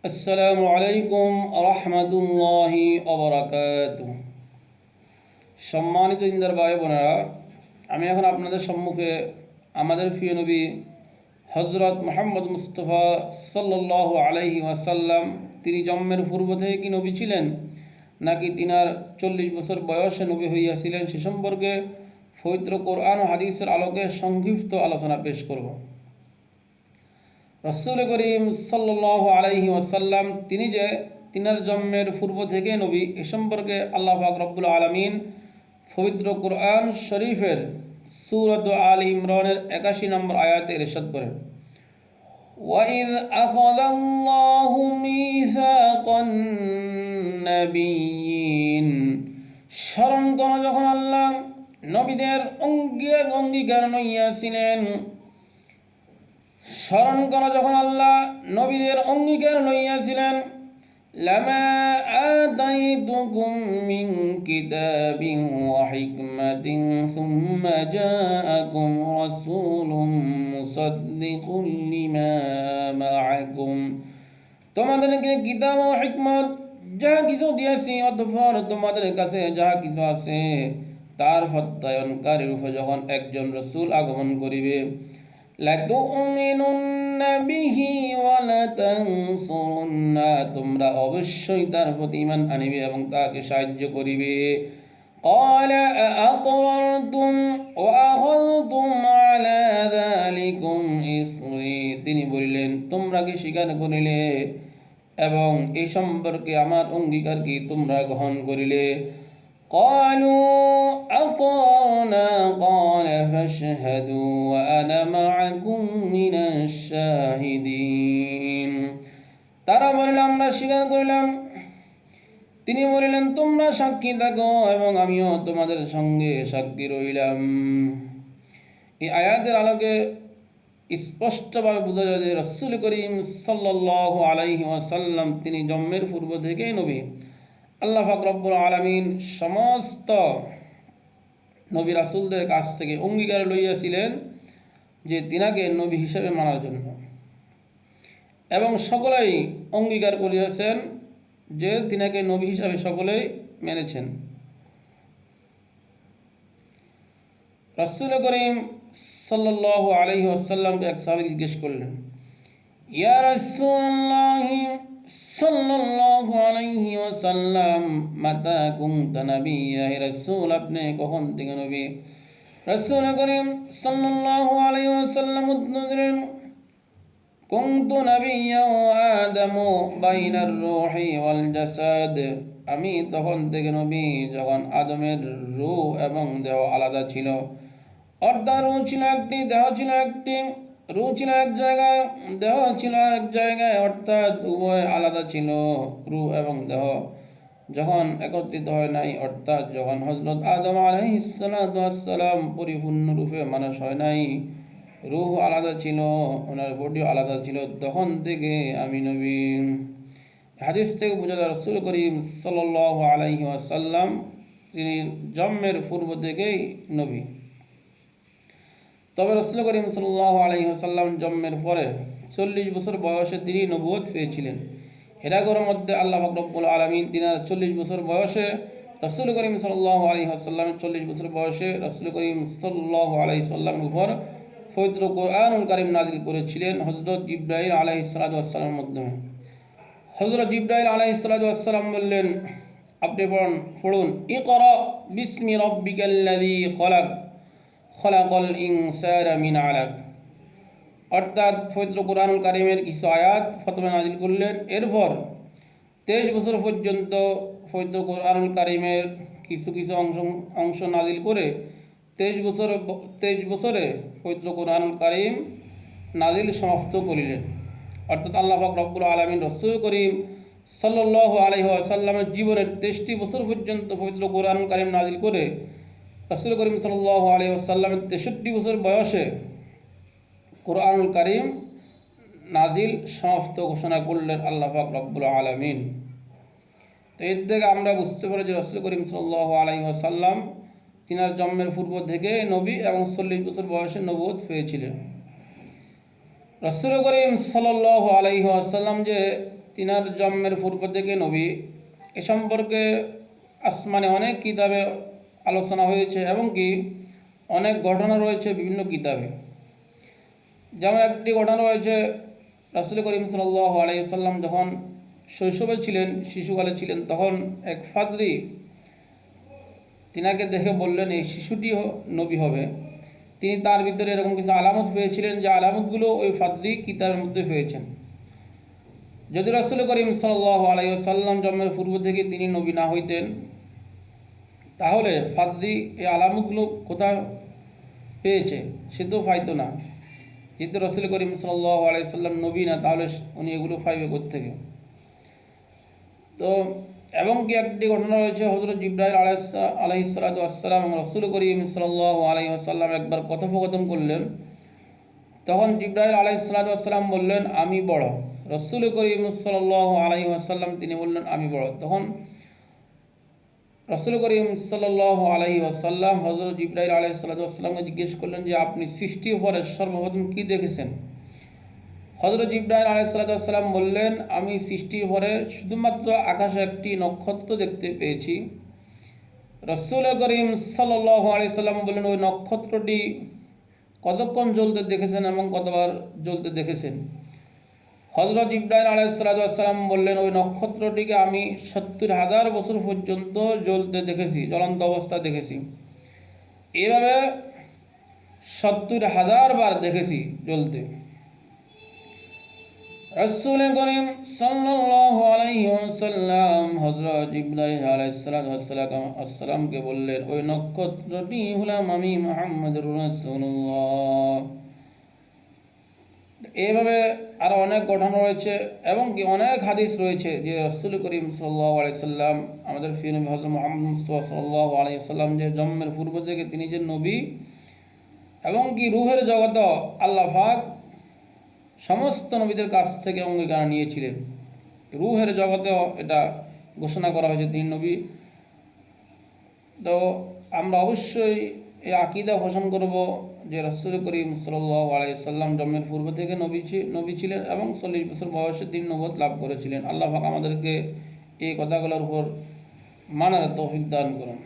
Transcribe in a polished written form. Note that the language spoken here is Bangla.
আসসালামু আলাইকুম রহমতুল্লাহি ওবরাকাতুহু। সম্মানিত ইন্দার ভাই বোনেরা, আমি এখন আপনাদের সম্মুখে আমাদের প্রিয় নবী হজরত মুহাম্মদ মুস্তফা সাল্লাল্লাহু আলাইহি ওয়াসাল্লাম তিনি জন্মের পূর্ব থেকে কি নবী ছিলেন নাকি তিনার 40 বছর বয়সে নবী হইয়াছিলেন সে সম্পর্কে পবিত্র কোরআন ও হাদিসের আলোকে সংক্ষিপ্ত আলোচনা পেশ করব। রাসূল করিম সাল্লাল্লাহু আলাইহি ওয়াসাল্লাম তিনি যে তিনার জন্মের পূর্ব থেকে নবী এ সম্পর্কে আল্লাহ পাক রব্বুল আলামিন পবিত্র কোরআন শরীফের সূরাত আল ইমরানের 81 নম্বর আয়াতে ইরশাদ করেন, ওয়াইয আখাযাল্লাহু মিসাকান নাবিয়্যিন, স্মরণ করো যখন আল্লাহ নবীদের অঙ্গীকার লইয়াছিলেন। স্মরণ করো যখন আল্লাহ নবীদের অঙ্গীকার লইয়াছিলেন। লামা আতাইতুকুম মিন কিতাবিন ওয়া হিকমাতিন সুম্মা জাআকুম রাসূলুম মুসাদ্দিকুন লিমা মাআকুম, তোমাদেরকে কিতাব ও হিকমত যা কিছু দিয়েছি অতঃপর তোমাদের কাছে যা কিছু আছে তার সত্যায়নকারী রূপে যখন একজন রাসূল আগমন করিবে, লাতুমিনুন্না বিহি ওয়া লাতানসুরুন্না, তোমরা অবশ্যই তার প্রতি ঈমান আনিবে এবং তাকে সাহায্য করিবে। ক্বালা আআকরারতুম ওয়া আখাযতুম আলা যালিকুম ইসরি, তিনি বলিলেন তোমরা কি স্বীকার করিলে এবং এই সম্পর্কে আমার অঙ্গীকার কি তোমরা গ্রহণ করিলে? قالوا أقررنا قال فاشهدوا وأنا معكم من الشاهدين, তারা বলিল আমরা স্বীকার করিলাম। তিনি বলিলেন তোমরা সাক্ষী থাকো এবং আমিও তোমাদের সঙ্গে সাক্ষী রইলাম। এই আয়াতের আলোকে স্পষ্টভাবে বোঝা যায় যে রাসূল করিম সাল্লাল্লাহু আলাইহি ওয়াসাল্লাম তিনি জন্মের পূর্ব থেকেই নবী। আল্লাহ পাক রব্বুল আলামিন সমস্ত নবী রাসূলদের কাছ থেকে অঙ্গীকার লইয়াছিলেন যে তিনাকে নবী হিসেবে মানার জন্য, এবং সকলেই অঙ্গীকার করিয়াছেন যে তিনাকে নবী হিসাবে সকলেই মেনেছেন। রাসূল করিম সাল্লাল্লাহু আলাইহি ওয়াসাল্লামকে এক সাহাবী জিজ্ঞেস করলেন, ইয়া রাসূলুল্লাহ সাল্লাল্লাহু আলাইহি ওয়াসাল্লাম মাতা কুনতা নাবিয়্যা, হে রাসূল আপনি কখন থেকে নবী? রাসূল করিম সাল্লাল্লাহু আলাইহি ওয়াসাল্লাম উত্তর দিলেন, কুনতু নাবিয়্যা ওয়া আদামু বাইনার রূহি ওয়াল জাসাদ, আমি তখন থেকে নবী যখন আদমের রূহ এবং দেহ আলাদা ছিল। অর্থাৎ রূহ ছিল একটি, দেহ ছিল একটি। রূহ ছিল এক জায়গায়, দেহ ছিল এক জায়গায়, অর্থাৎ উভয় আলাদা ছিল। রূহ এবং দেহ যখন একত্রিত হয় নাই, অর্থাৎ যখন হযরত আদম আলাইহিস সালাতু ওয়াস সালাম পরিপূর্ণরূপে মানুষ হয় নাই, রূহ আলাদা ছিল, ওনার বডিও আলাদা ছিল, তখন থেকে আমি নবী। হাদিস থেকে বোঝা যায় রাসূল করিম সাল্লাল্লাহু আলাইহি ওয়াসাল্লাম তিনি জন্মের পূর্ব থেকেই নবী। তবে রাসূল করিম সাল্লাল্লাহু আলাইহি ওয়াসাল্লাম জন্মের পরে 40 বছর বয়সে তিনি নবুয়ত পেয়েছিলেন। হিরাগর মধ্যে আল্লাহ পাক রব্বুল আলামিন তিনার 40 বছর বয়সে রাসূল করিম সাল্লাল্লাহু আলাইহি ওয়াসাল্লামের 40 বছর বয়সে রাসূল করিম সাল্লাল্লাহু আলাইহি ওয়াসাল্লামের উপর পবিত্র কোরআনুল কারীম নাযিল করেছিলেন হযরত জিবরাইল আলাইহিস সালাতু ওয়াস সালামের মাধ্যমে। হযরত জিবরাইল আলাইহিস সালাতু ওয়াস সালাম বললেন, আপনি পড়ুন ইকরা বিসমি রাব্বিকাল্লাযী খলাক খলাকাল ইনসানা মিন আলাক, অর্থাৎ পবিত্র কোরআনুল কারীমের কিছু আয়াত প্রথমে নাযিল করলেন। এরপর 23 বছর পর্যন্ত পবিত্র কোরআনুল কারীমের কিছু কিছু অংশ নাযিল করে 23 বছরে পবিত্র কোরআনুল কারীম নাযিল সমাপ্ত করিলেন। অর্থাৎ আল্লাহ পাক রব্বুল আলামিন রাসূল করিম সাল্লাল্লাহু আলাইহি ওয়াসাল্লামের জীবনের 23টি বছর পর্যন্ত পবিত্র কোরআনুল কারীম নাযিল করে রাসূল করিম সাল্লাল্লাহু আলাইহি ওয়াসাল্লামের 63 বছর বয়সে কোরআনুল কারীম নাযিল সমাপ্ত ঘোষণা করলেন আল্লাহ পাক রব্বুল আলামিন। তো এর থেকে আমরা বুঝতে পারি যে রাসূল করিম সাল্লাল্লাহু আলাইহি ওয়াসাল্লাম তিনার জন্মের পূর্ব থেকে নবী এবং 40 বছর বয়সে নবুয়ত পেয়েছিলেন। রাসূল করিম সাল্লাল্লাহু আলাইহি ওয়াসাল্লাম যে তিনার জন্মের পূর্ব থেকে নবী এ সম্পর্কে আসমানে অনেক কিতাবে আলোচনা হয়েছে এবং কি অনেক ঘটনা রয়েছে বিভিন্ন কিতাবে। যেমন একটি ঘটনা রয়েছে, রাসূল করিম সাল্লাল্লাহু আলাইহি ওয়াসাল্লাম যখন শৈশবে ছিলেন, শিশুকালে ছিলেন, তখন এক ফাদরি তিনাকে দেখে বললেন এই শিশুটি নবী হবে। তিনি তার ভিতরে এরকম কিছু আলামত পেয়েছিলেন যে আলামতগুলো ওই ফাদরি কিতাবের মধ্যে পেয়েছেন। যদি রাসূল করিম সাল্লাল্লাহু আলাইহি ওয়াসাল্লাম জন্মের পূর্ব থেকে তিনি নবী না হইতেন, তাহলে ফাদরি এই আলামতগুলো কোথায় পেয়েছে? সে তো পাইতো না। যেহেতু রাসূল করিম সাল্লাল্লাহু আলাইহি ওয়াসাল্লাম নবী না, তাহলে উনি এগুলো পাইবে কোত্থেকে? তো এবং কি একটি ঘটনা রয়েছে, হযরত জিবরাইল আলাইহিস সালাতু ওয়াস সালাম এবং রাসূল করিম সাল্লাল্লাহু আলাইহি ওয়াসাল্লাম একবার কথোপকথন করলেন। তখন জিবরাইল আলাইহিস সালাতু ওয়াস সালাম বললেন আমি বড়। রাসূল করিম সাল্লাল্লাহু আলাইহি ওয়াসাল্লাম তিনি বললেন আমি বড়। তখন রাসূল করিম সাল্লাল্লাহু আলাইহি ওয়াসাল্লাম হযরত জিবরাইল আলাইহিস সালাতু ওয়াস সালামকে জিজ্ঞেস করলেন যে আপনি সৃষ্টির পরে সর্বপ্রথম কি দেখেছেন? হযরত জিবরাইল আলাইহিস সালাতু ওয়াস সালাম বললেন আমি সৃষ্টির পরে শুধুমাত্র আকাশে একটি নক্ষত্র দেখতে পেয়েছি। রাসূল করিম সাল্লাল্লাহু আলাইহি সাল্লাম বললেন ওই নক্ষত্রটি কতক্ষণ জ্বলতে দেখেছেন এবং কতবার জ্বলতে দেখেছেন? হযরত জিবরাইল আলাইহিস সালাতু ওয়াস সালাম বললেন ওই নক্ষত্রটিকে আমি ৭০,০০০ বছর পর্যন্ত জ্বলতে দেখেছি, জ্বলন্ত অবস্থা দেখেছি। এভাবে ৭০,০০০ বার দেখেছি জ্বলতে। রাসূল করিম সাল্লাল্লাহু আলাইহি ওয়াসাল্লাম হযরত জিবরাইল আলাইহিস সালামকে বললেন ওই নক্ষত্রটি হলাম আমি মুহাম্মদুর রাসূলুল্লাহ। এইভাবে আরও অনেক ঘটনা রয়েছে এবং কি অনেক হাদিস রয়েছে যে রাসূল করিম সাল্লাল্লাহু আলাইহি ওয়াসাল্লাম আমাদের প্রিয় নবী হযরত মুহাম্মদ মুস্তাফা সাল্লাল্লাহু আলাইহি ওয়াসাল্লাম যে জন্মের পূর্ব থেকে তিনি যে নবী এবং কি রূহের জগতে আল্লাহ পাক সমস্ত নবীদের কাছ থেকে অঙ্গীকার নিয়েছিলেন। রূহের জগতেও এটা ঘোষণা করা হয়েছে তিনি নবী। তো আমরা অবশ্যই এই আকীদা পোষণ করব যে রাসূল করিম সাল্লাল্লাহু আলাইহি ওয়াসাল্লাম জন্মের পূর্ব থেকে নবী ছিলেন এবং ৪০ বছর বয়সে তিনি নবুয়ত লাভ করেছিলেন। আল্লাহ পাক আমাদেরকে এই কথাগুলোর উপর মানার তৌফিক দান করুন।